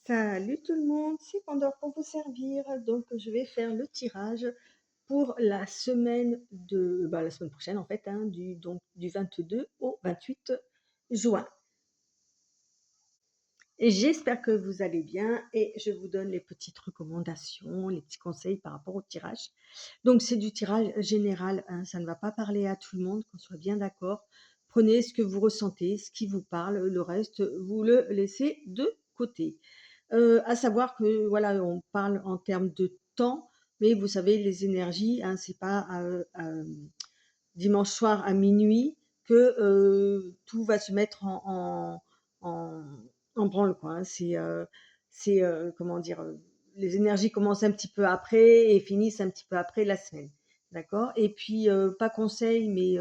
Salut tout le monde, c'est Pandore pour vous servir. Donc, je vais faire le tirage pour la semaine la semaine prochaine en fait, hein, du 22 au 28 juin. Et j'espère que vous allez bien et je vous donne les petites recommandations, les petits conseils par rapport au tirage. Donc, c'est du tirage général, hein, ça ne va pas parler à tout le monde, qu'on soit bien d'accord. Prenez ce que vous ressentez, ce qui vous parle, le reste, vous le laissez de côté. À savoir que voilà, on parle en termes de temps, mais vous savez, les énergies, hein, c'est pas dimanche soir à minuit que tout va se mettre en, en branle, quoi. Hein. Comment dire, les énergies commencent un petit peu après et finissent un petit peu après la semaine, d'accord. Et puis pas conseil, mais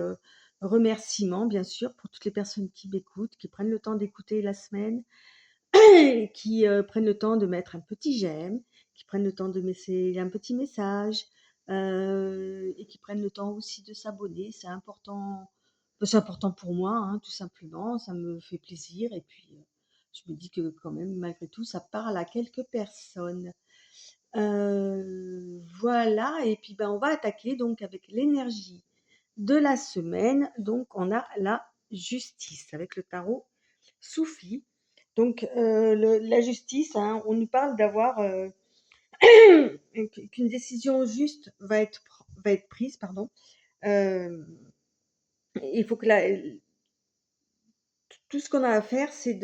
remerciements, bien sûr, pour toutes les personnes qui m'écoutent, qui prennent le temps d'écouter la semaine qui prennent le temps de mettre un petit j'aime, qui prennent le temps de laisser un petit message, et qui prennent le temps aussi de s'abonner. C'est important pour moi, hein, tout simplement. Ça me fait plaisir et puis je me dis que quand même, malgré tout, ça parle à quelques personnes. Voilà, et puis ben, on va attaquer donc avec l'énergie de la semaine. Donc, on a la justice avec le tarot Soufi. Donc, la justice, hein, on nous parle d'avoir qu'une décision juste va être prise, pardon. Il faut que tout ce qu'on a à faire, c'est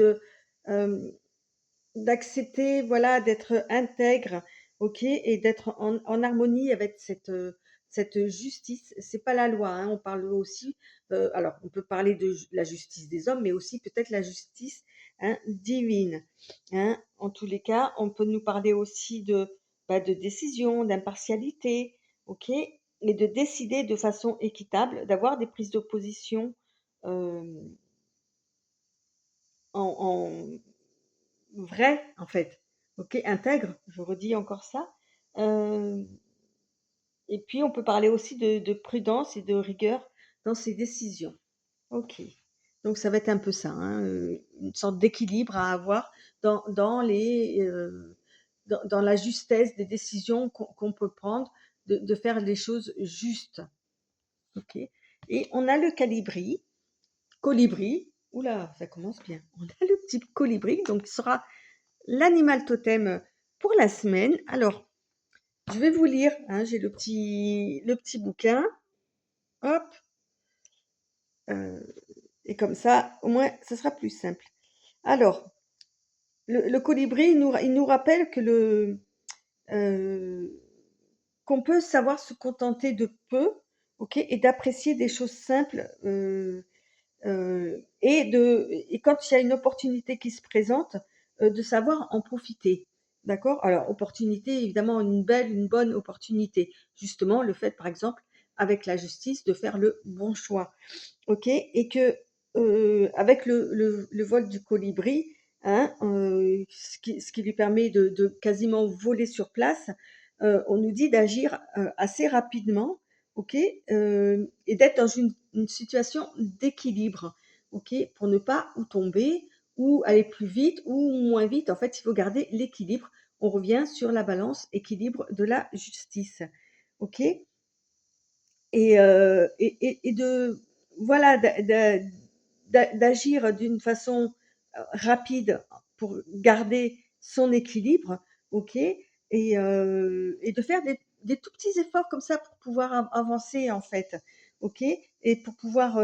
d'accepter, voilà, d'être intègre, ok, et d'être en harmonie avec cette justice. C'est pas la loi, hein, on parle aussi, alors on peut parler de la justice des hommes, mais aussi peut-être la justice, hein, divine. Hein. En tous les cas, on peut nous parler aussi de décision, d'impartialité, ok, et de décider de façon équitable, d'avoir des prises d'opposition euh, en vrai, en fait. OK, intègre, je redis encore ça. Heu et puis on peut parler aussi de prudence et de rigueur dans ses décisions. OK. Donc ça va être un peu ça, hein, une sorte d'équilibre à avoir dans dans la justesse des décisions qu'on peut prendre, de faire les choses justes. OK, et on a le colibri. Ouh là, ça commence bien. On a le petit colibri, donc qui sera l'animal totem pour la semaine. Alors, je vais vous lire, hein, j'ai le petit bouquin, hop, euh, et comme ça, au moins, ça sera plus simple. Alors, le colibri, il nous rappelle que euh, qu'on peut savoir se contenter de peu, ok, et d'apprécier des choses simples, et quand il y a une opportunité qui se présente, de savoir en profiter. D'accord. Alors, opportunité, évidemment, une bonne opportunité. Justement, le fait, par exemple, avec la justice, de faire le bon choix. OK. Et que, avec le vol du colibri, hein, ce qui lui permet de quasiment voler sur place, on nous dit d'agir assez rapidement, OK, et d'être dans une situation d'équilibre, OK, pour ne pas ou tomber ou aller plus vite ou moins vite. En fait, il faut garder l'équilibre. On revient sur la balance équilibre de la justice, OK, et de voilà d'agir d'une façon rapide pour garder son équilibre, ok, et de faire des tout petits efforts comme ça pour pouvoir avancer en fait, ok, et pour pouvoir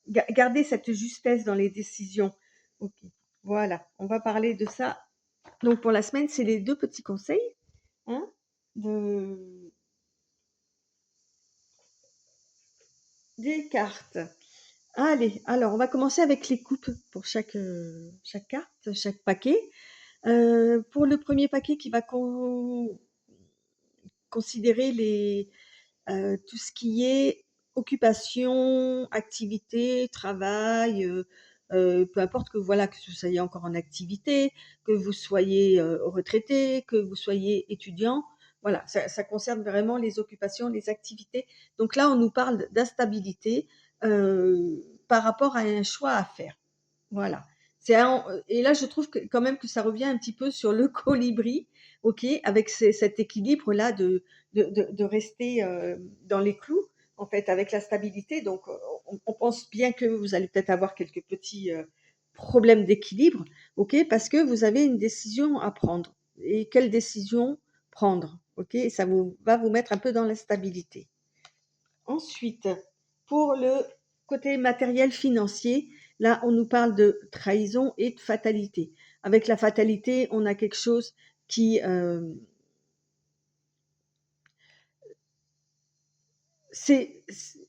garder cette justesse dans les décisions, ok. Voilà, on va parler de ça. Donc pour la semaine, c'est les deux petits conseils, hein, de des cartes. Allez, alors on va commencer avec les coupes pour chaque carte, chaque paquet. Pour le premier paquet qui va considérer tout ce qui est occupation, activité, travail, peu importe que voilà que vous soyez encore en activité, que vous soyez retraité, que vous soyez étudiant. Voilà, ça concerne vraiment les occupations, les activités. Donc là, on nous parle d'instabilité par rapport à un choix à faire. Voilà, Et là, je trouve que quand même que ça revient un petit peu sur le colibri, OK, avec cet équilibre-là de rester dans les clous, en fait, avec la stabilité. Donc, on pense bien que vous allez peut-être avoir quelques petits problèmes d'équilibre, OK, parce que vous avez une décision à prendre. Et quelle décision prendre? OK, et ça va vous mettre un peu dans la stabilité. Ensuite, pour le côté matériel financier, là, on nous parle de trahison et de fatalité. Avec la fatalité, on a quelque chose qui, à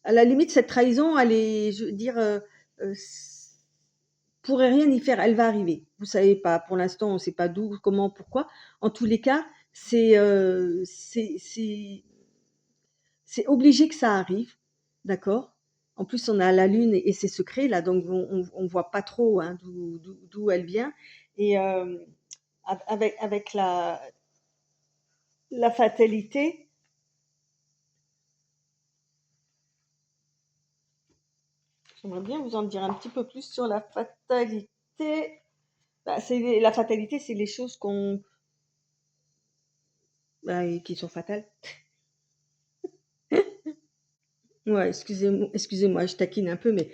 la limite, cette trahison, elle est, je veux dire, pourrait rien y faire, elle va arriver. Vous savez pas, pour l'instant, on ne sait pas d'où, comment, pourquoi. En tous les cas, c'est obligé que ça arrive, d'accord? En plus, on a la lune et ses secrets là, donc on voit pas trop, hein, d'où elle vient. Et avec la fatalité, j'aimerais bien vous en dire un petit peu plus sur la fatalité. Bah, la fatalité, c'est les choses qui sont fatales. Ouais, excusez-moi, je taquine un peu, mais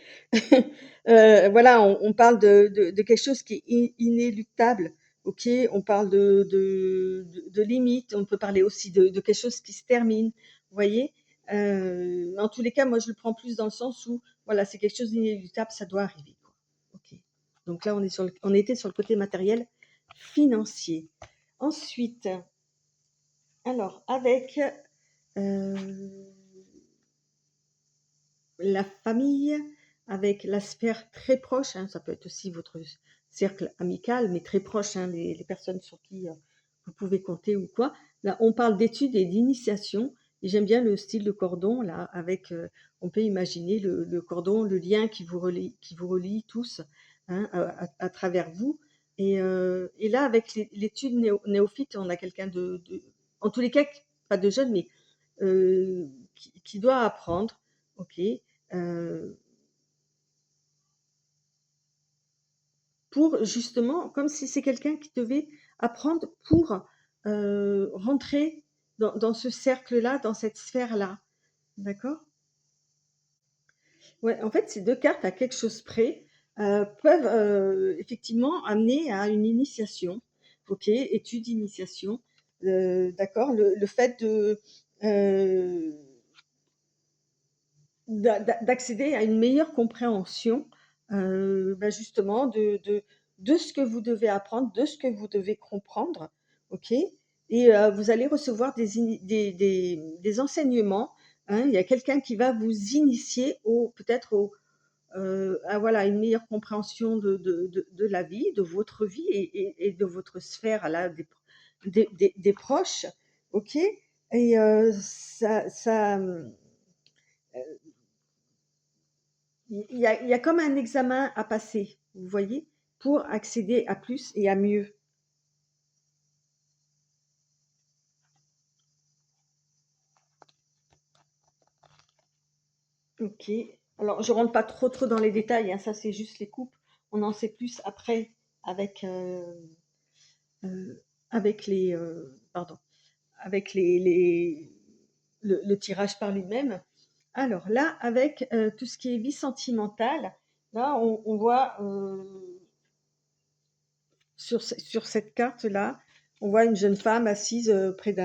voilà, on parle de quelque chose qui est inéluctable, ok? On parle de limites, on peut parler aussi de quelque chose qui se termine, vous voyez? En tous les cas, moi, je le prends plus dans le sens où, voilà, c'est quelque chose d'inéluctable, ça doit arriver, quoi. Ok. Donc là, on était sur le côté matériel, financier. Ensuite, alors, avec euh, la famille, avec la sphère très proche, hein, ça peut être aussi votre cercle amical, mais très proche, hein, les personnes sur qui vous pouvez compter ou quoi. Là, on parle d'études et d'initiation, et j'aime bien le style de cordon, là, avec, on peut imaginer le cordon, le lien qui vous relie tous, hein, à travers vous. Et là, avec l'étude néophyte, on a quelqu'un en tous les cas, pas de jeune, mais qui doit apprendre, ok, euh, pour justement, comme si c'est quelqu'un qui devait apprendre pour rentrer dans ce cercle-là, dans cette sphère-là. D'accord? Ouais, en fait, ces deux cartes, à quelque chose près, peuvent effectivement amener à une initiation. Ok, étude, initiation. D'accord? Le fait euh, d'accéder à une meilleure compréhension justement de ce que vous devez apprendre, de ce que vous devez comprendre, ok? Et vous allez recevoir des enseignements, hein. Il y a quelqu'un qui va vous initier peut-être à voilà, une meilleure compréhension de la vie, de votre vie et de votre sphère là, des proches, ok? Et il y a comme un examen à passer, vous voyez, pour accéder à plus et à mieux. Ok. Alors, je rentre pas trop dans les détails, hein, ça c'est juste les coupes. On en sait plus après avec, avec pardon, avec le tirage par lui-même. Alors là, avec tout ce qui est vie sentimentale, là, on voit sur cette carte-là, on voit une jeune femme assise près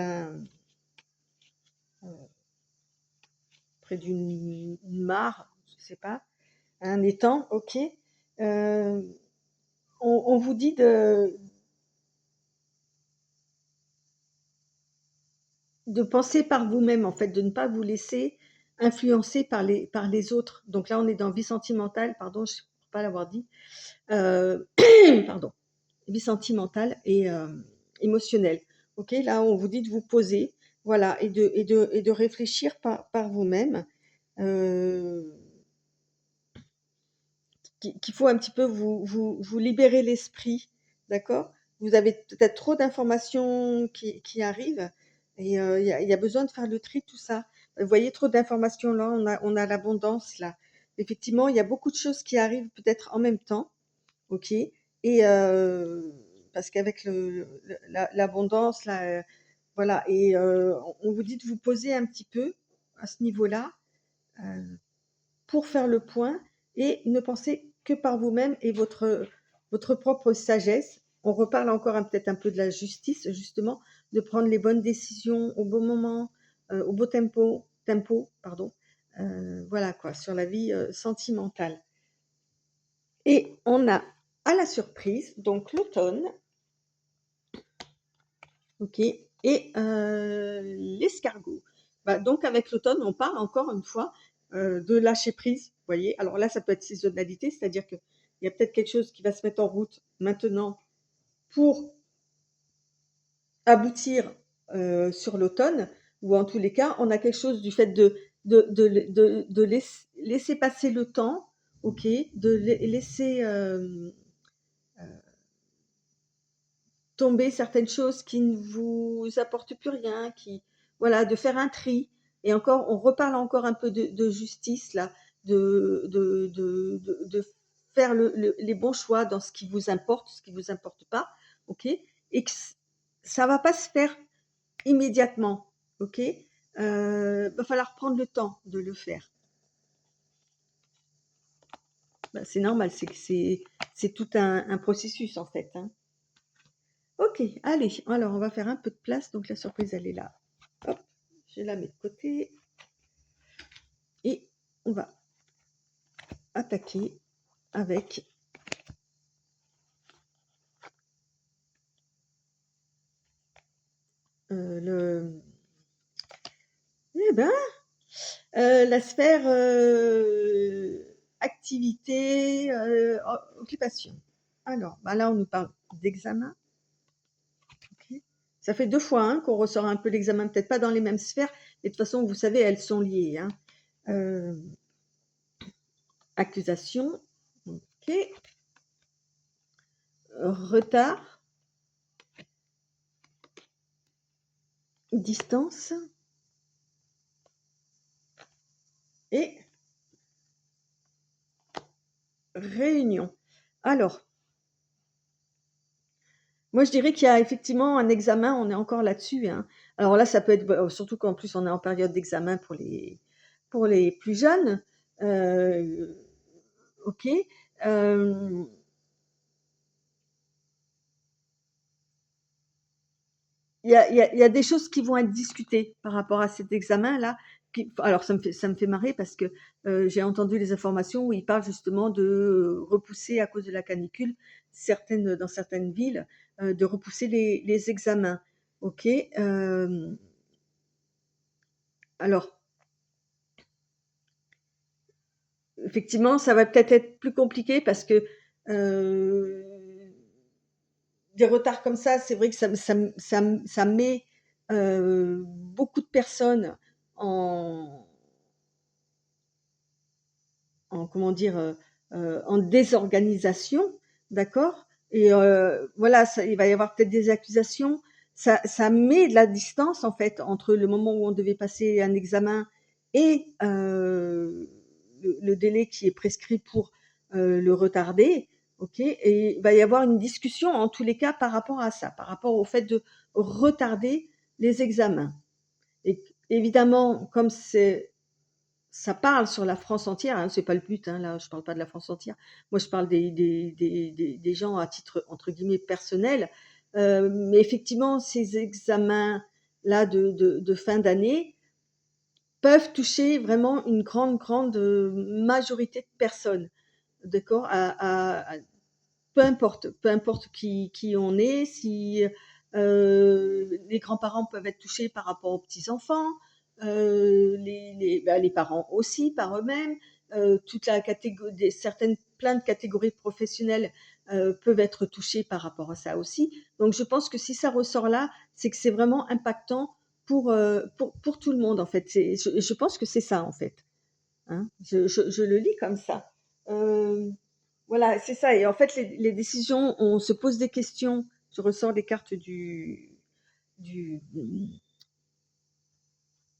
d'une mare, je sais pas, un étang, ok. Euh, on vous dit de penser par vous-même, en fait, de ne pas vous laisser influencer par les autres. Donc là, on est dans vie sentimentale, pardon, je ne peux pas l'avoir dit, euh, pardon, vie sentimentale et émotionnelle. Ok, là, on vous dit de vous poser, voilà, et de réfléchir par vous-même. Euh, qu'il faut un petit peu vous libérer l'esprit, d'accord? Vous avez peut-être trop d'informations qui arrivent et il y a besoin de faire le tri de tout ça. Vous voyez, trop d'informations là, on a l'abondance là. Effectivement, il y a beaucoup de choses qui arrivent peut-être en même temps, ok? et parce qu'avec l'abondance, là, voilà, et on vous dit de vous poser un petit peu à ce niveau-là, pour faire le point et ne penser que par vous-même et votre propre sagesse. On reparle encore peut-être un peu de la justice, justement, de prendre les bonnes décisions au bon moment, au beau tempo, pardon. Voilà quoi, sur la vie sentimentale. Et on a à la surprise, donc l'automne, ok, et l'escargot. Bah, donc avec l'automne, on parle encore une fois de lâcher prise, vous voyez. Alors là, ça peut être saisonnalité, c'est-à-dire qu'il y a peut-être quelque chose qui va se mettre en route maintenant pour aboutir sur l'automne, ou en tous les cas, on a quelque chose du fait de laisser passer le temps, ok, de laisser tomber certaines choses qui ne vous apportent plus rien, voilà, de faire un tri. Et encore, on reparle encore un peu de justice là, de faire les bons choix dans ce qui vous importe, ce qui vous importe pas, ok, et que ça va pas se faire immédiatement, ok. Va falloir prendre le temps de le faire. Bah, c'est normal, c'est tout un processus en fait, hein. Ok, allez, alors on va faire un peu de place, donc la surprise elle est là. Hop, je la mets de côté et on va attaquer avec le, eh ben, la sphère activité, occupation. Alors, bah là on nous parle d'examen. Ok. Ça fait 2 fois hein, qu'on ressort un peu l'examen, peut-être pas dans les mêmes sphères, mais de toute façon vous savez elles sont liées, hein. Accusation, ok. Retard, distance et réunion. Alors, moi je dirais qu'il y a effectivement un examen, on est encore là-dessus, hein. Alors là, ça peut être surtout qu'en plus on est en période d'examen pour les plus jeunes. Ok. Euh, il y a des choses qui vont être discutées par rapport à cet examen-là. Alors, ça me fait marrer parce que j'ai entendu les informations où ils parlent justement de repousser à cause de la canicule, dans certaines villes, de repousser les examens. Ok. Alors, effectivement, ça va peut-être être plus compliqué parce que euh, des retards comme ça, c'est vrai que ça met beaucoup de personnes en, comment dire, en désorganisation, d'accord. Et voilà, il va y avoir peut-être des accusations. Ça met de la distance en fait entre le moment où on devait passer un examen et le délai qui est prescrit pour le retarder. Ok, et il va y avoir une discussion en tous les cas par rapport à ça, par rapport au fait de retarder les examens. Et évidemment, comme ça parle sur la France entière, hein, c'est pas le but, hein, là je parle pas de la France entière. Moi je parle des gens à titre entre guillemets personnel. Mais effectivement, ces examens-là de fin d'année peuvent toucher vraiment une grande majorité de personnes. D'accord, peu importe qui on est, si les grands-parents peuvent être touchés par rapport aux petits-enfants, les parents aussi par eux-mêmes, toute la catégorie, plein de catégories professionnelles peuvent être touchées par rapport à ça aussi. Donc je pense que si ça ressort là, c'est que c'est vraiment impactant pour tout le monde en fait. Je pense que c'est ça en fait. Hein. Je le lis comme ça. Euh, voilà, c'est ça. Et en fait, les décisions, on se pose des questions. Je ressors les cartes du, de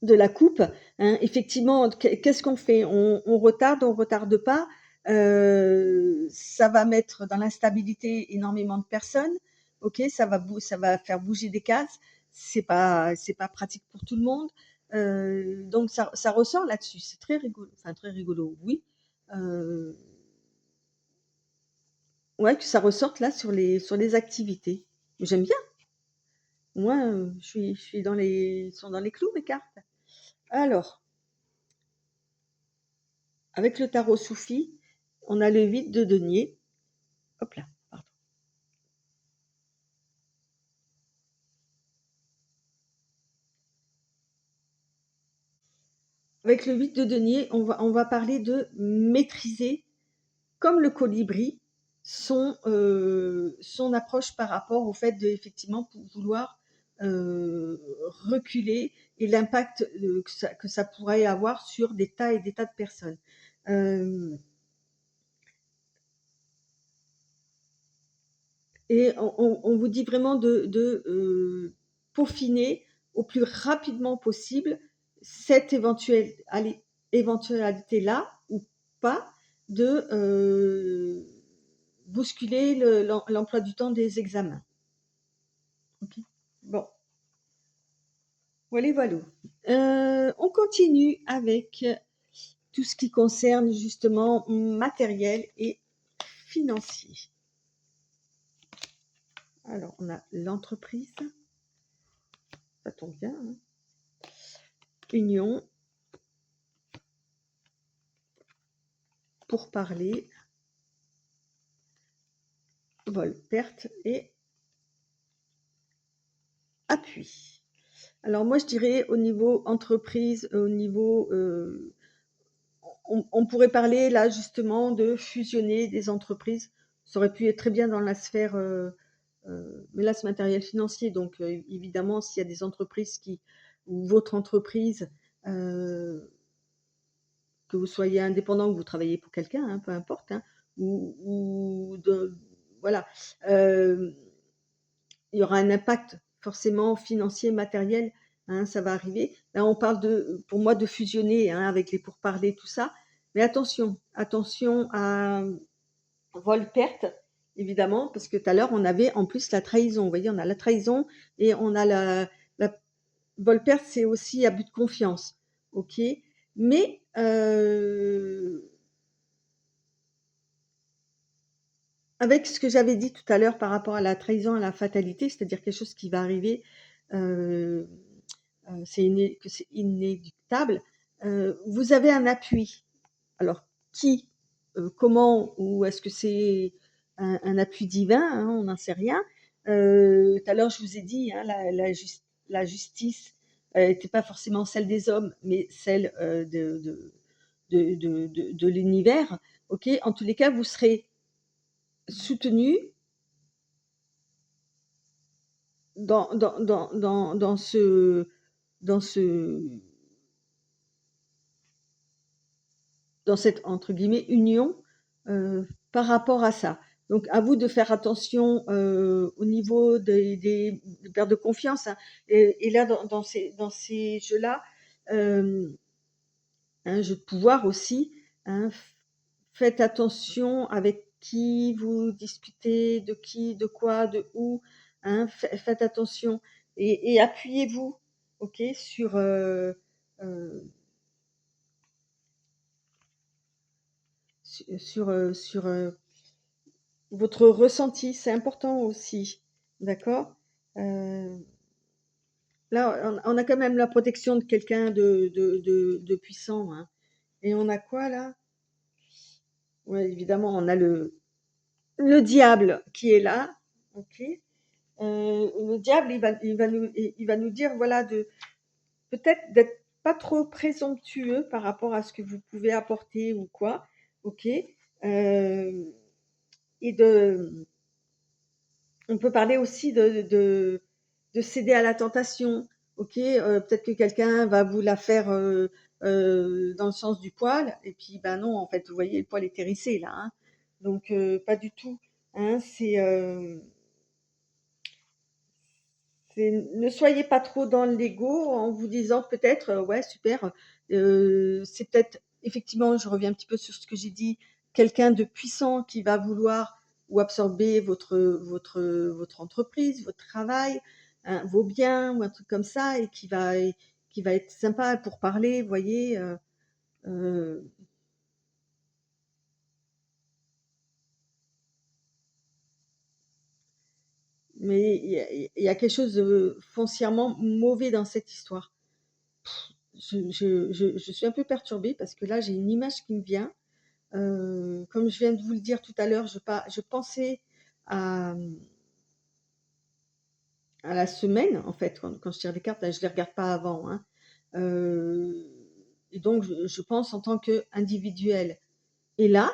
la coupe. Hein. Effectivement, qu'est-ce qu'on fait? On retarde pas? Ça va mettre dans l'instabilité énormément de personnes. OK, ça va faire bouger des cases. C'est pas pratique pour tout le monde. Donc ça ressort là-dessus. C'est très rigolo, enfin très rigolo, oui. Heu, ouais, que ça ressorte là sur les activités. J'aime bien. Moi, je suis dans les sont dans les clous mes cartes. Alors, avec le tarot soufi, on a le 8 de denier. Hop là, pardon. Avec le 8 de denier, on va parler de maîtriser, comme le colibri, son approche par rapport au fait de effectivement vouloir reculer et l'impact que ça pourrait avoir sur des tas et des tas de personnes. Euh, et on vous dit vraiment de peaufiner au plus rapidement possible cette éventualité-là ou pas de bousculer l'emploi du temps des examens. Ok. Bon, voilà, voilà. On continue avec tout ce qui concerne justement matériel et financier. Alors, on a l'entreprise, ça tombe bien, hein. Union, pour parler, vol, perte et appui. Alors moi, je dirais au niveau entreprise, au niveau, on pourrait parler là justement de fusionner des entreprises. Ça aurait pu être très bien dans la sphère, mais là c'est matériel financier, donc évidemment s'il y a des entreprises qui, ou votre entreprise, que vous soyez indépendant, que vous travaillez pour quelqu'un, hein, peu importe, hein, ou voilà, il y aura un impact forcément financier, matériel, hein, ça va arriver. Là, on parle pour moi, de fusionner, hein, avec les pourparlers, tout ça. Mais attention à vol-perte, évidemment, parce que tout à l'heure, on avait en plus la trahison. Vous voyez, on a la trahison et on a la vol-perte, c'est aussi abus de confiance. OK? Mais avec ce que j'avais dit tout à l'heure par rapport à la trahison, à la fatalité, c'est-à-dire quelque chose qui va arriver, euh, que c'est inéluctable, vous avez un appui. Alors, qui, comment, ou est-ce que c'est un appui divin, hein, on n'en sait rien. Tout à l'heure, je vous ai dit, hein, la justice n'était pas forcément celle des hommes, mais celle de l'univers. Ok, en tous les cas, vous serez soutenu dans dans ce, dans cette entre guillemets union par rapport à ça. Donc à vous de faire attention au niveau des pertes de confiance, hein. Et là dans ces jeux-là, un jeu de pouvoir aussi, hein, faites attention avec qui vous discutez, de qui, de quoi, de où, hein, faites attention et appuyez-vous, ok, euh, sur votre ressenti, c'est important aussi, d'accord. Euh, Là, on a quand même la protection de quelqu'un de puissant, hein. Et on a quoi là? Ouais, évidemment, on a le diable qui est là, ok. Le diable, il va nous dire, voilà, de peut-être d'être pas trop présomptueux par rapport à ce que vous pouvez apporter ou quoi, ok. Et on peut parler aussi de céder à la tentation, ok. Peut-être que quelqu'un va vous la faire dans le sens du poil, et puis ben non, en fait, vous voyez, le poil est hérissé là, hein. Donc pas du tout, hein. Ne soyez pas trop dans l'ego en vous disant peut-être, ouais, super, c'est peut-être, effectivement, je reviens un petit peu sur ce que j'ai dit, quelqu'un de puissant qui va vouloir ou absorber votre entreprise, votre travail, hein, vos biens ou un truc comme ça, et qui va être sympa pour parler, vous voyez. Euh, mais il y a quelque chose de foncièrement mauvais dans cette histoire. Je suis un peu perturbée parce que là, j'ai une image qui me vient. Comme je viens de vous le dire tout à l'heure, je pensais à, à la semaine, en fait, quand je tire les cartes, là, je ne les regarde pas avant, hein. Euh, et donc, je pense en tant qu'individuel. Et là,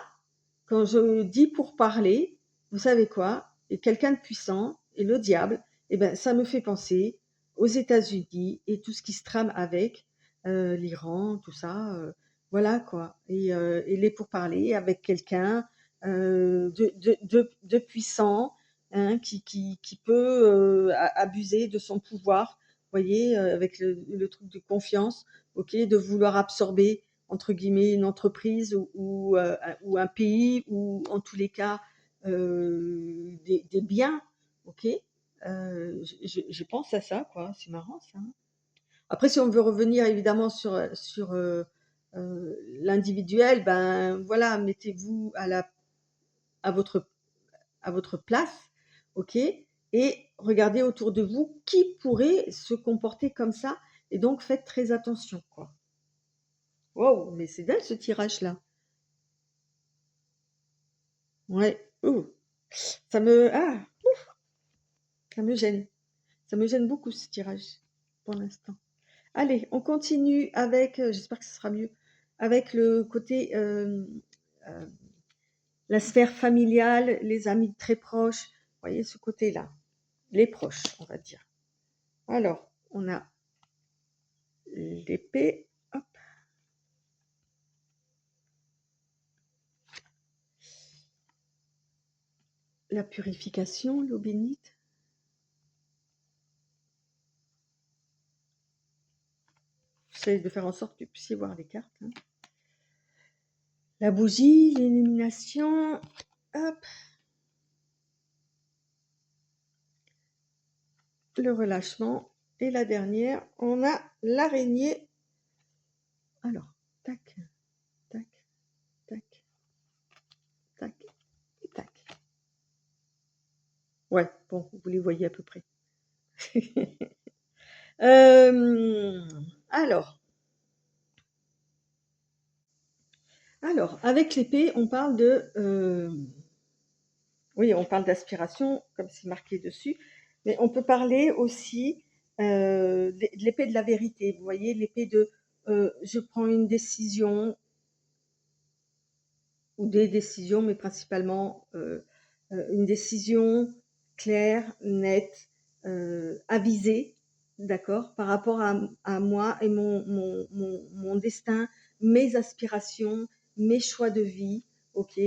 quand je dis pour parler, vous savez quoi? Et quelqu'un de puissant et le diable, eh ben, ça me fait penser aux États-Unis et tout ce qui se trame avec l'Iran, tout ça. Voilà quoi. Et les pourparlers avec quelqu'un de puissant, hein, qui peut abuser de son pouvoir, vous voyez, avec le truc de confiance, ok, de vouloir absorber entre guillemets une entreprise ou un pays ou en tous les cas des biens, ok. Je pense à ça, quoi. C'est marrant ça, hein. Après, si on veut revenir évidemment sur l'individuel, ben voilà, mettez-vous à votre à votre place, ok, et regardez autour de vous qui pourrait se comporter comme ça, et donc faites très attention, quoi. Wow, mais c'est dingue ce tirage-là. Ouais. Ouh. Ah, ça me gêne. Ça me gêne beaucoup ce tirage pour l'instant. Allez, on continue avec, j'espère que ce sera mieux, avec le côté, euh, la sphère familiale, les amis très proches. Vous voyez ce côté-là, les proches, on va dire. Alors, on a l'épée, hop, la purification, l'eau bénite. J'essaie de faire en sorte que vous puissiez voir les cartes, hein. La bougie, l'illumination, hop, le relâchement. Et la dernière, on a l'araignée. Alors, tac, tac, tac, tac, et tac. Ouais, bon, vous les voyez à peu près. Euh, alors, avec l'épée, on parle oui, on parle d'aspiration, comme c'est marqué dessus, mais on peut parler aussi de l'épée de la vérité. Vous voyez, l'épée de je prends une décision ou des décisions, mais principalement une décision claire, nette, avisée, d'accord, par rapport à moi et mon destin, mes aspirations, mes choix de vie, ok.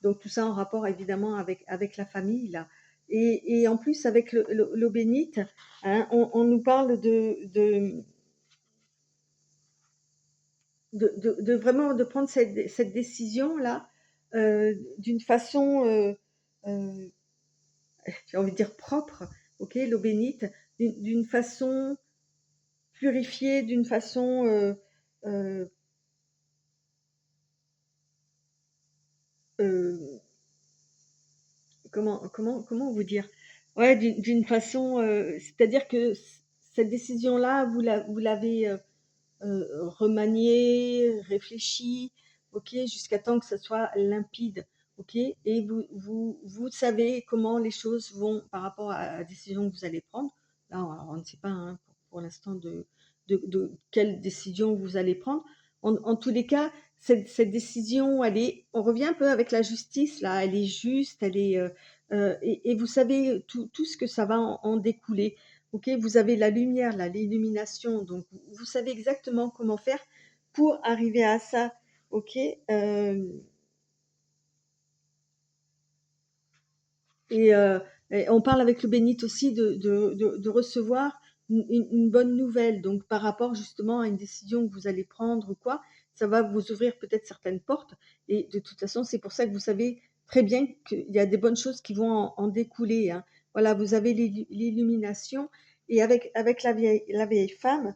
Donc tout ça en rapport évidemment avec la famille là. Et en plus avec l'eau bénite, hein, on nous parle de vraiment de prendre cette décision là d'une façon euh, j'ai envie de dire propre, ok, l'eau bénite, d'une façon purifiée, d'une façon euh, euh, comment vous dire, ouais, d'une façon, c'est-à-dire que cette décision là vous l'avez remanier, réfléchi, ok, jusqu'à temps que ça soit limpide, ok, et vous savez comment les choses vont par rapport à la décision que vous allez prendre. Là, on ne sait pas, hein, pour l'instant de quelle décision vous allez prendre. En tous les cas, cette décision, on revient un peu avec la justice, là, elle est juste, et vous savez tout ce que ça va en découler. Ok, vous avez la lumière, là, l'illumination, donc vous savez exactement comment faire pour arriver à ça. Ok, et, euh, et on parle avec le bénite aussi de recevoir une bonne nouvelle, donc par rapport justement à une décision que vous allez prendre ou quoi, ça va vous ouvrir peut-être certaines portes et de toute façon, c'est pour ça que vous savez très bien qu'il y a des bonnes choses qui vont en découler, hein. Voilà, vous avez l'illumination et avec la vieille femme,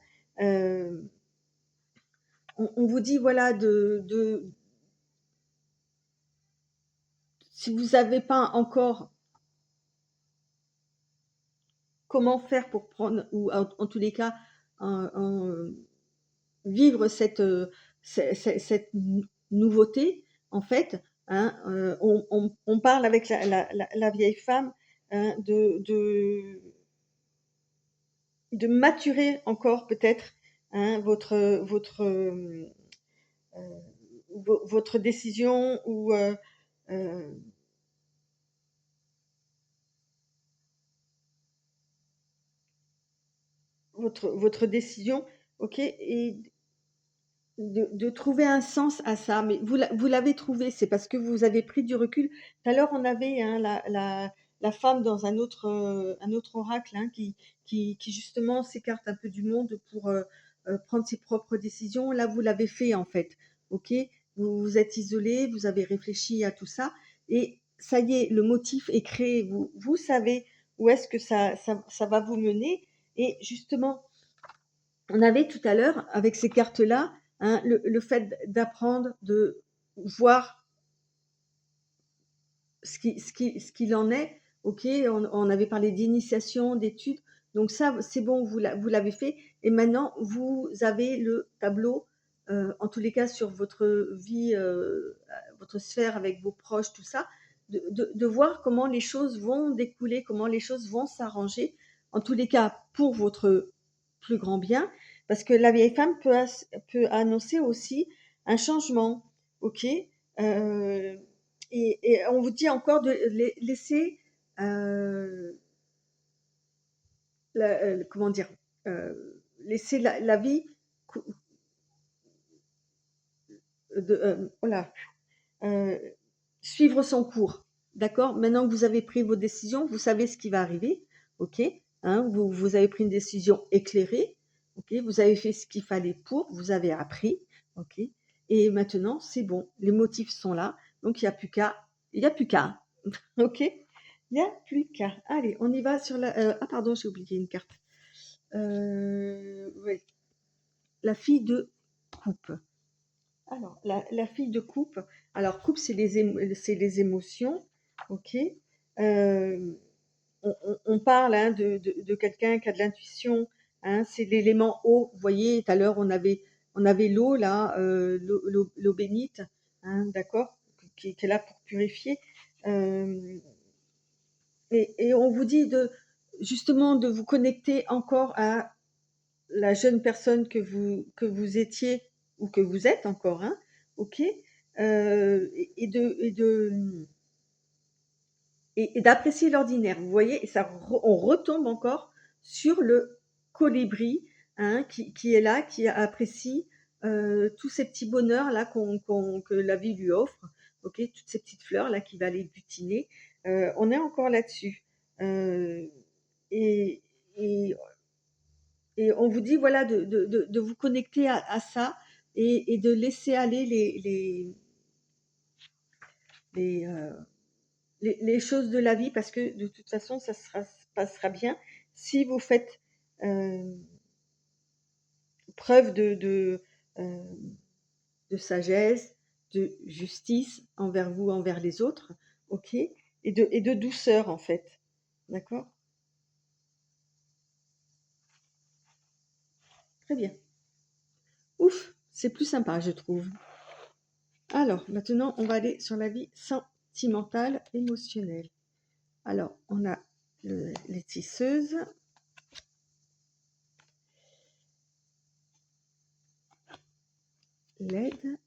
on vous dit voilà si vous n'avez pas encore comment faire pour prendre ou en tous les cas, vivre cette nouveauté, en fait, hein, on parle avec la vieille femme, hein, de maturer encore peut-être, hein, votre décision ou euh, votre décision, ok, et de trouver un sens à ça. Mais vous l'avez trouvé, c'est parce que vous avez pris du recul. Tout à l'heure, on avait hein, la femme dans un autre oracle hein, qui justement s'écarte un peu du monde pour prendre ses propres décisions. Là, vous l'avez fait en fait. Ok, vous vous êtes isolé, vous avez réfléchi à tout ça et ça y est, le motif est créé. Vous savez où est-ce que ça va vous mener. Et justement, on avait tout à l'heure, avec ces cartes-là, hein, le fait d'apprendre, de voir ce qu'il en est. Ok, on avait parlé d'initiation, d'études. Donc ça, c'est bon, vous l'avez fait. Et maintenant, vous avez le tableau, en tous les cas, sur votre vie, votre sphère avec vos proches, tout ça, de voir comment les choses vont découler, comment les choses vont s'arranger. En tous les cas, pour votre plus grand bien. Parce que la vieille femme peut annoncer aussi un changement. Ok, euh, et on vous dit encore de laisser, comment dire, laisser la vie voilà, euh, suivre son cours. D'accord. Maintenant que vous avez pris vos décisions, vous savez ce qui va arriver. Ok. Hein, vous avez pris une décision éclairée. Ok. Vous avez fait ce qu'il fallait pour. Vous avez appris. Ok. Et maintenant, c'est bon. Les motifs sont là. Donc, il n'y a plus qu'à. Il n'y a plus qu'à. Ok. Il n'y a plus qu'à. Allez, on y va sur la. Ah, pardon, j'ai oublié une carte. Ouais. La fille de coupe. Alors, la fille de coupe. Alors, coupe, c'est les émotions. Ok. Euh, on parle hein, de quelqu'un qui a de l'intuition. Hein, c'est l'élément eau. Vous voyez, tout à l'heure, on avait l'eau, là, l'eau bénite. Hein, d'accord, qui est là pour purifier. Euh, et on vous dit justement de vous connecter encore à la jeune personne que vous étiez ou que vous êtes encore, hein, ok, et d'apprécier l'ordinaire. Vous voyez, et on retombe encore sur le colibri, hein, qui est là, qui apprécie tous ces petits bonheurs là que la vie lui offre, ok, toutes ces petites fleurs là qui va les butiner. On est encore là-dessus. Euh, et, et et on vous dit voilà de vous connecter à ça et de laisser aller les, euh, les choses de la vie parce que de toute façon ça se passera bien si vous faites euh, preuve euh, de sagesse, de justice envers vous, envers les autres, ok, et de douceur en fait, d'accord. Très bien. Ouf, c'est plus sympa je trouve. Alors, maintenant, on va aller sur la vie sentimentale, émotionnelle. Alors, on a les tisseuses, l'aide,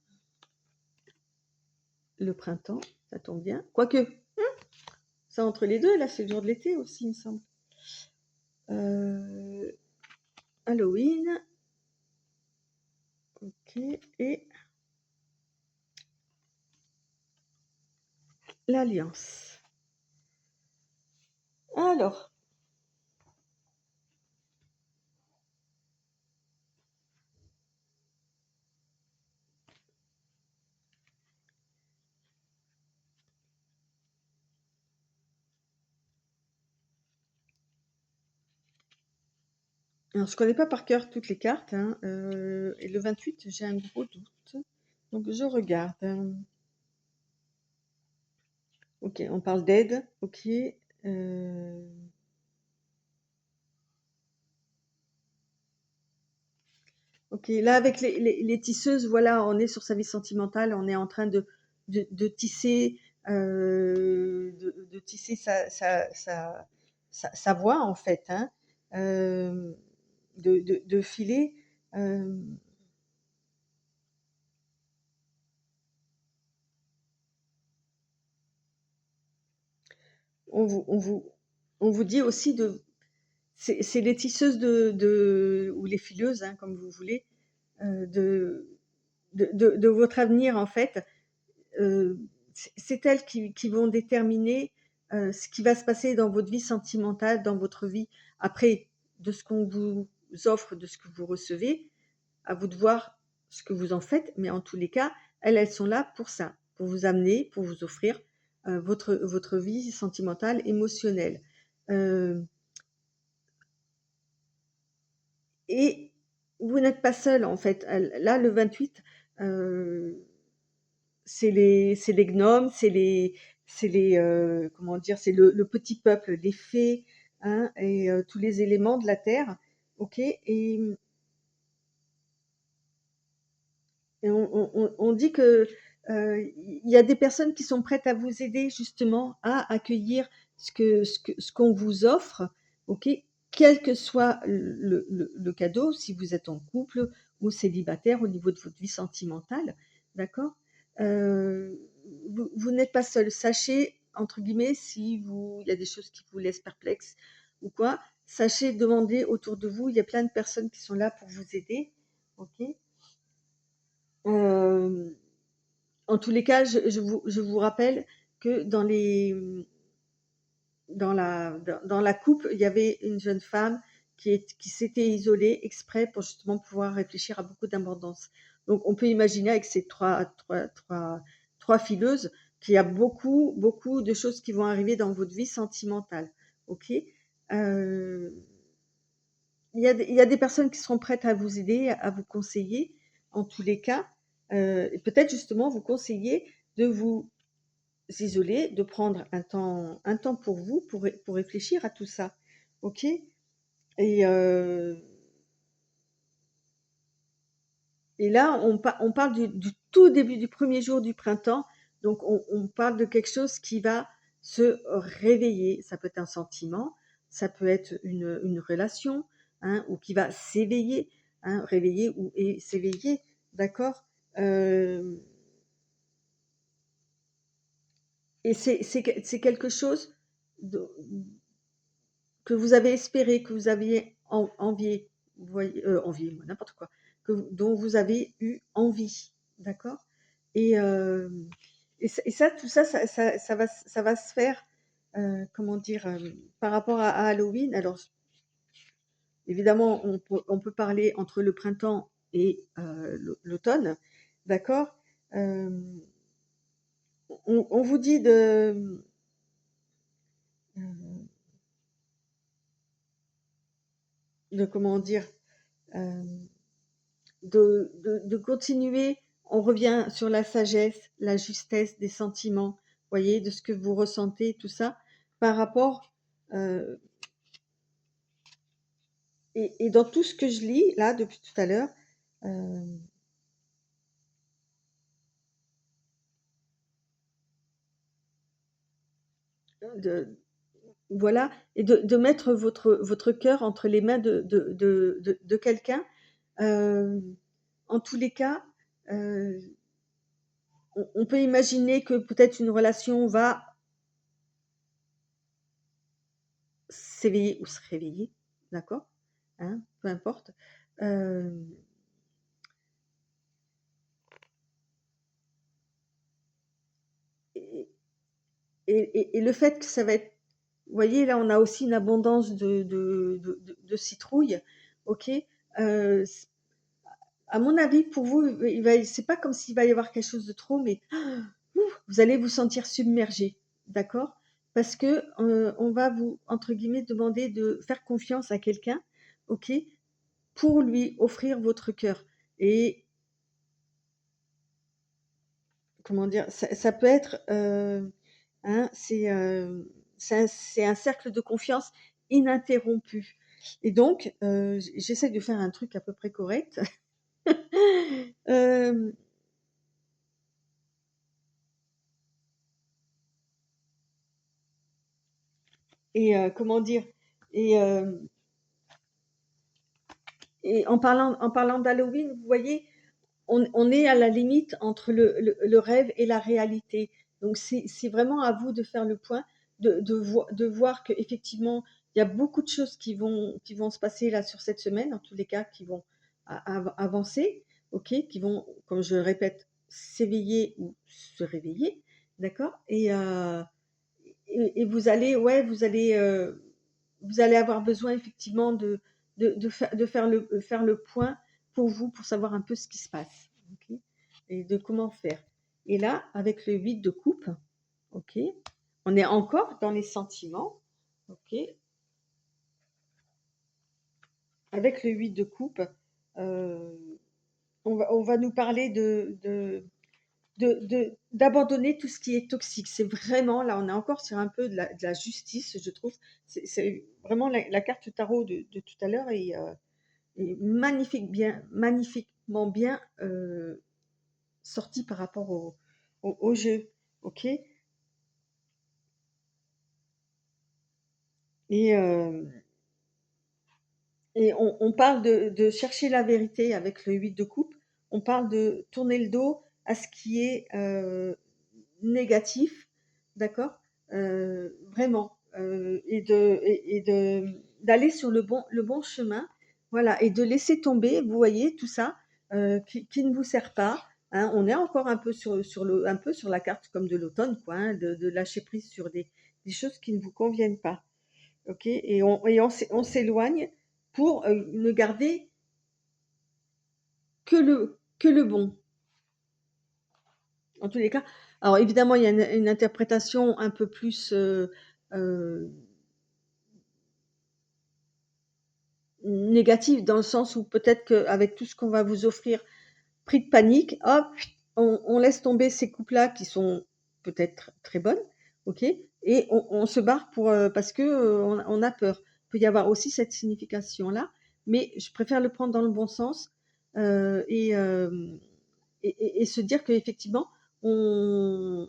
le printemps, ça tombe bien. Quoique, ça entre les deux, là, c'est le jour de l'été aussi, il me semble. Euh, Halloween, ok, et l'alliance. Alors, Alors je connais pas par cœur toutes les cartes, hein, et le 28, j'ai un gros doute, donc je regarde. OK, on parle d'aide, OK, heu, OK, là avec les tisseuses, voilà, on est sur sa vie sentimentale, on est en train de tisser, de tisser sa voix en fait, hein, hem, de filer, hem, on vous on vous on vous dit aussi de c'est les tisseuses de ou les fileuses, hein, comme vous voulez, de de votre avenir en fait, c'est elles qui vont déterminer, ce qui va se passer dans votre vie sentimentale, dans votre vie. Après, de ce qu'on vous offre, de ce que vous recevez, à vous de voir ce que vous en faites, mais en tous les cas, elles sont là pour ça, pour vous amener, pour vous offrir, votre vie sentimentale, émotionnelle. Hem Et vous n'êtes pas seul en fait. Là, le 28, heu, c'est les gnomes, comment dire? C'est le petit peuple, les fées, hein, et tous les éléments de la terre, OK? Et on dit que, il y a des personnes qui sont prêtes à vous aider justement à accueillir ce qu'on vous offre, OK? Quel que soit le cadeau, si vous êtes en couple ou célibataire au niveau de votre vie sentimentale, d'accord? Heu, vous n'êtes pas seul. Sachez, entre guillemets, si vous il y a des choses qui vous laissent perplexe ou quoi, sachez demander autour de vous, il y a plein de personnes qui sont là pour vous aider, OK? Hem En tous les cas, je vous rappelle que dans la coupe, il y avait une jeune femme qui s'était isolée exprès pour justement pouvoir réfléchir à beaucoup d'abondance. Donc on peut imaginer avec ces trois fileuses qu'il y a beaucoup, beaucoup de choses qui vont arriver dans votre vie sentimentale. OK? Heu, il y a des personnes qui seront prêtes à vous aider, à vous conseiller en tous les cas, et peut-être justement vous conseiller de vous isoler, de prendre un temps pour vous, pour réfléchir à tout ça. OK? Et et là, on parle du tout début du premier jour du printemps, donc on parle de quelque chose qui va se réveiller. Ça peut être un sentiment, ça peut être une relation, hein, ou qui va s'éveiller, hein, réveiller ou et s'éveiller, d'accord? Hem Et c'est quelque chose de que vous avez espéré, que vous aviez envié, vous voyez? Envié, n'importe quoi, dont vous avez eu envie, d'accord? Et ça, tout ça, ça va se faire, comment dire? Par rapport à Halloween. Alors évidemment, on peut parler entre le printemps et l'automne, d'accord? Hem, on vous dit heu, de comment dire? Hem de continuer, on revient sur la sagesse, la justesse des sentiments, voyez? De ce que vous ressentez, tout ça, par rapport, heu et dans tout ce que je lis là depuis tout à l'heure, hem, de voilà, et de mettre votre cœur entre les mains de quelqu'un, hem, en tous les cas, heu, on peut imaginer que peut-être une relation va s'éveiller ou se réveiller, d'accord? Hein, peu importe. Hem et et le fait que ça va être, vous voyez, là, on a aussi une abondance de citrouilles, OK? C À mon avis, pour vous, c'est pas comme s'il va y avoir quelque chose de trop, mais ouf, vous allez vous sentir submergé, d'accord? Parce que, on va vous, entre guillemets, demander de faire confiance à quelqu'un, OK? pour lui offrir votre cœur. Et comment dire, ça peut être, hein, c'est un cercle de confiance ininterrompu. Et donc, j'essaie de faire un truc à peu près correct. Euh, et comment dire, et, euh, et en parlant d'Halloween, vous voyez, on est à la limite entre le rêve et la réalité. Donc c'est vraiment à vous de faire le point, de voir qu'effectivement, il y a beaucoup de choses qui vont se passer là sur cette semaine, en tous les cas, qui vont avancer, ok, qui vont, comme je le répète, s'éveiller ou se réveiller, d'accord. Et vous allez, ouais, vous allez avoir besoin effectivement de faire le point pour vous, pour savoir un peu ce qui se passe, ok, et de comment faire. Et là, avec le 8 de coupe, ok, on est encore dans les sentiments, ok, avec le 8 de coupe, euh, on va nous parler d'abandonner tout ce qui est toxique. C'est vraiment, là, on est encore sur un peu de la justice, je trouve. C'est vraiment la carte tarot de tout à l'heure est magnifiquement bien sortie par rapport au jeu. Ok. Et, euh, et on parle de chercher la vérité avec le 8 de coupe. On parle de tourner le dos à ce qui est négatif, d'accord, vraiment, d'aller sur le bon chemin, voilà, et de laisser tomber, vous voyez, tout ça qui ne vous sert pas. Hein. On est encore un peu un peu sur la carte comme de l'automne, quoi, hein, de lâcher prise sur des choses qui ne vous conviennent pas. Ok, on s'éloigne pour ne garder que le bon. En tous les cas, alors évidemment, il y a une interprétation un peu plus euh, négative dans le sens où peut-être qu'avec tout ce qu'on va vous offrir, pris de panique, hop, on laisse tomber ces coupes-là qui sont peut-être très bonnes, ok, et on se barre pour parce que on a peur. Il peut y avoir aussi cette signification-là, mais je préfère le prendre dans le bon sens euh, et, euh, et se dire qu'effectivement, on,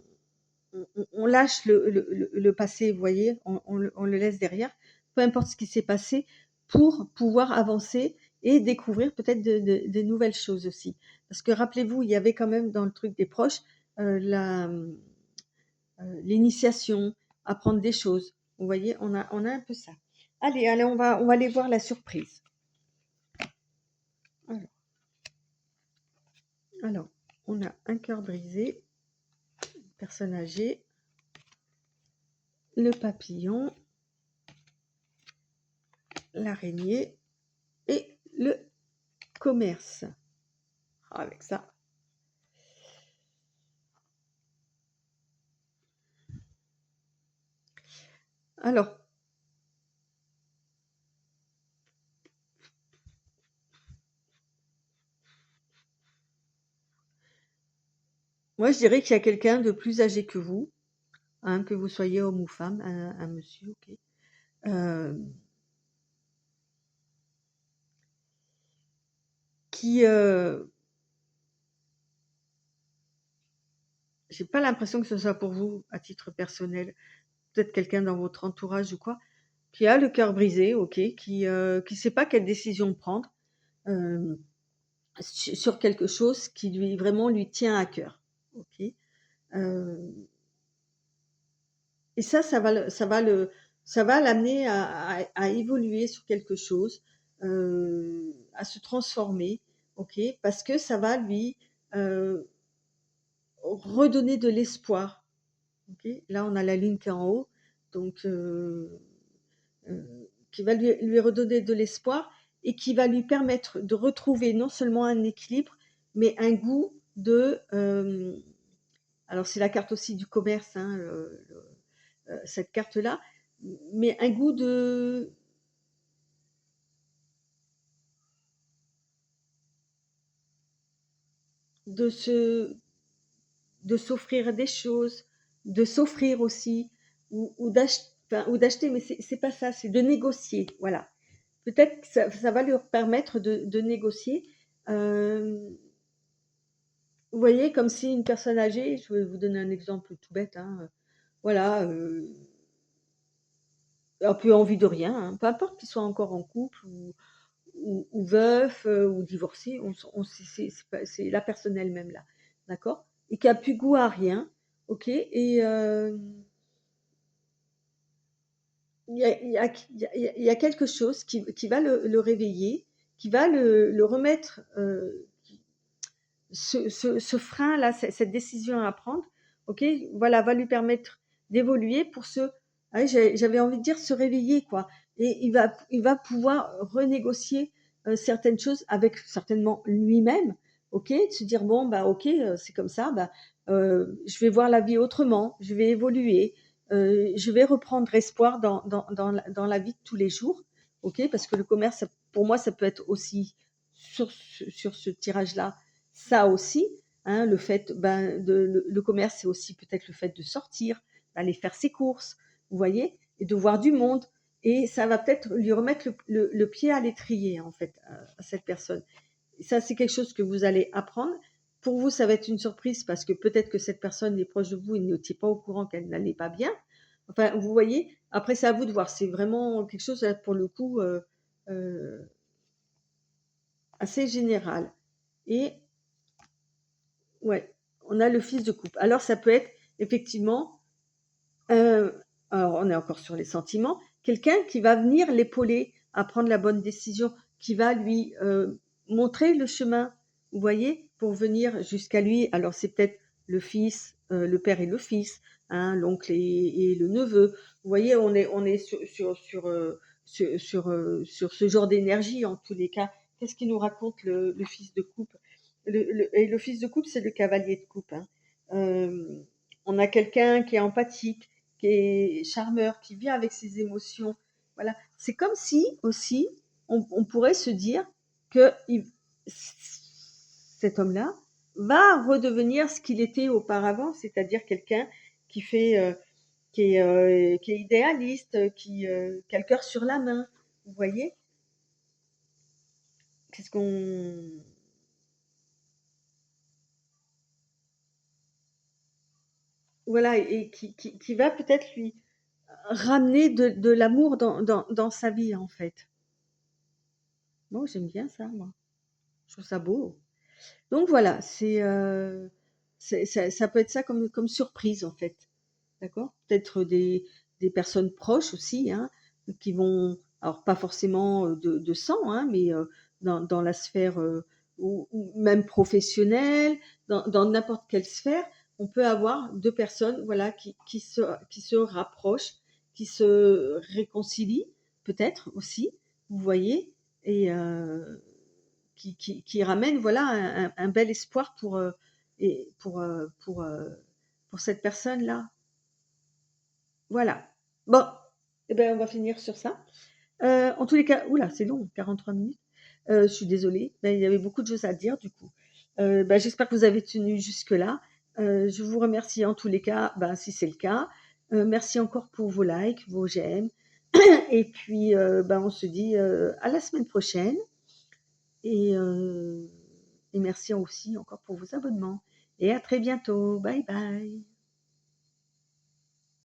on lâche le passé, vous voyez, on le laisse derrière, peu importe ce qui s'est passé, pour pouvoir avancer et découvrir peut-être de nouvelles choses aussi. Parce que rappelez-vous, il y avait quand même dans le truc des proches l'initiation, apprendre des choses. Vous voyez, on a un peu ça. Allez, on va aller voir la surprise. Alors, alors on a un cœur brisé, personne âgée, le papillon, l'araignée et le commerce. Avec ça. Alors, moi, je dirais qu'il y a quelqu'un de plus âgé que vous, hein, que vous soyez homme ou femme, un monsieur, ok. Euh, qui, j'ai pas l'impression que ce soit pour vous à titre personnel, peut-être quelqu'un dans votre entourage ou quoi, qui a le cœur brisé, ok, qui sait pas quelle décision prendre euh, sur quelque chose qui lui vraiment lui tient à cœur, ok. Euh, et ça va l'amener à évoluer sur quelque chose, à se transformer, ok, parce que ça va lui euh, redonner de l'espoir. Ok. Là, on a la lune qui est en haut, donc qui va lui redonner de l'espoir et qui va lui permettre de retrouver non seulement un équilibre, mais un goût de. Alors, c'est la carte aussi du commerce, hein, cette carte-là, mais un goût de se de s'offrir des choses, de s'offrir aussi ou d'acheter, mais c'est pas ça, c'est de négocier, voilà. Peut-être que ça va leur permettre de négocier, hem, vous voyez? Comme si une personne âgée, je vais vous donner un exemple tout bête, hein, voilà, a plus envie de rien, hein, peu importe qu'ils soient encore en couple ou veuf, ou divorcé, on c'est pas c'est la personne elle-même là, d'accord? Et qui a plus goût à rien, OK? Et il y a quelque chose qui va le réveiller, qui va le remettre, ce frein-là, cette décision à prendre, OK? Voilà, va lui permettre d'évoluer pour se ah j'avais envie de dire se réveiller quoi, et il va pouvoir renégocier, certaines choses avec certainement lui-même, OK? De se dire: «Bon, bah, OK, c'est comme ça, bah, je vais voir la vie autrement, je vais évoluer, je vais reprendre espoir dans la vie de tous les jours», OK? Parce que le commerce, pour moi, ça peut être aussi sur ce tirage-là, ça aussi, hein, le fait, ben, le commerce, c'est aussi peut-être le fait de sortir, d'aller faire ses courses, vous voyez? Et de voir du monde, et ça va peut-être lui remettre le pied à l'étrier, en fait, à cette personne. Et ça, c'est quelque chose que vous allez apprendre. Pour vous, ça va être une surprise parce que peut-être que cette personne est proche de vous et n'était pas au courant qu'elle n'allait pas bien. Enfin, vous voyez? Après, c'est à vous de voir. C'est vraiment quelque chose, là, pour le coup, heu, assez général. Et ouais, on a le fils de coupe. Alors ça peut être effectivement, heu, alors on est encore sur les sentiments, quelqu'un qui va venir l'épauler à prendre la bonne décision, qui va lui, montrer le chemin, vous voyez? Pour venir jusqu'à lui. Alors c'est peut-être le fils, le père et le fils, hein, l'oncle et le neveu. Vous voyez? On est sur ce genre d'énergie en tous les cas. Qu'est-ce qu'il nous raconte le fils de coupe? Le fils de coupe, c'est le cavalier de coupe, hein. On a quelqu'un qui est empathique, qui est charmeur, qui vient avec ses émotions. Voilà. C'est comme si aussi, on pourrait se dire que cet homme-là va redevenir ce qu'il était auparavant, c'est-à-dire quelqu'un qui fait, qui est idéaliste, qui a le cœur sur la main. Vous voyez? Qu'est-ce qu'on Voilà, et qui va peut-être lui ramener de l'amour dans sa vie, en fait. Moi, j'aime bien ça, moi. Je trouve ça beau. Donc voilà, ça peut être ça comme surprise, en fait. D'accord? Peut-être des personnes proches aussi, hein, qui vont, alors pas forcément, de sang, hein, mais dans la sphère, ou même professionnelle, dans n'importe quelle sphère, on peut avoir 2 personnes, voilà, qui se rapprochent, qui se réconcilient, peut-être aussi, vous voyez? Et qui ramènent, voilà, un bel espoir et pour cette personne-là. Voilà. Bon, eh ben, on va finir sur ça. En tous les cas, oula, c'est long, 43 minutes. Je suis désolée, mais il y avait beaucoup de choses à dire du coup. Bah, j'espère que vous avez tenu jusque-là. Je vous remercie en tous les cas, ben, si c'est le cas. Merci encore pour vos likes, vos j'aime. Et puis, ben, on se dit, à la semaine prochaine, et merci aussi encore pour vos abonnements, et à très bientôt. Bye bye.